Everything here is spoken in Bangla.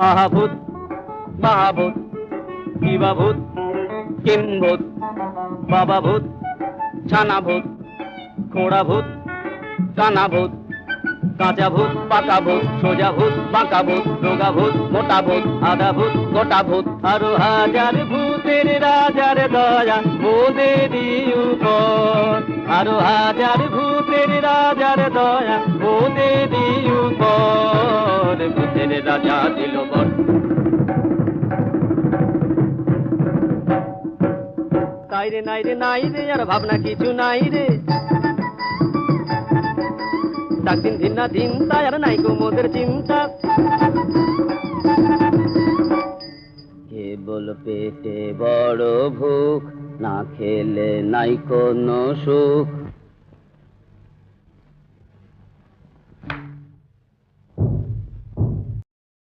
আহাভূত মহাভূত শিবাভূত কিম্ভূত বাবাভূত ছানাভূত খোড়াভূত কানাভূত কাঁচাভূত পাকাভূত সোজাভূত বাঁকাভূত রোগাভূত মোটাভূত আধাভূত গোটাভূত আরো হাজার ভূতের রাজার দয়া ওদেরই উপর আরো হাজার ভূতের রাজার দয়া ওদেরই উপর ভূতের রাজা দিল বর তাই রে নাই রে নাই রে আর ভাবনা কিছু নাই রে ডাক দিন দিন না দিন তাই আর নাই গো মোদের চিন্তা কেবল পেটে বড় ভুখ না খেলে নাই কোনো সুখ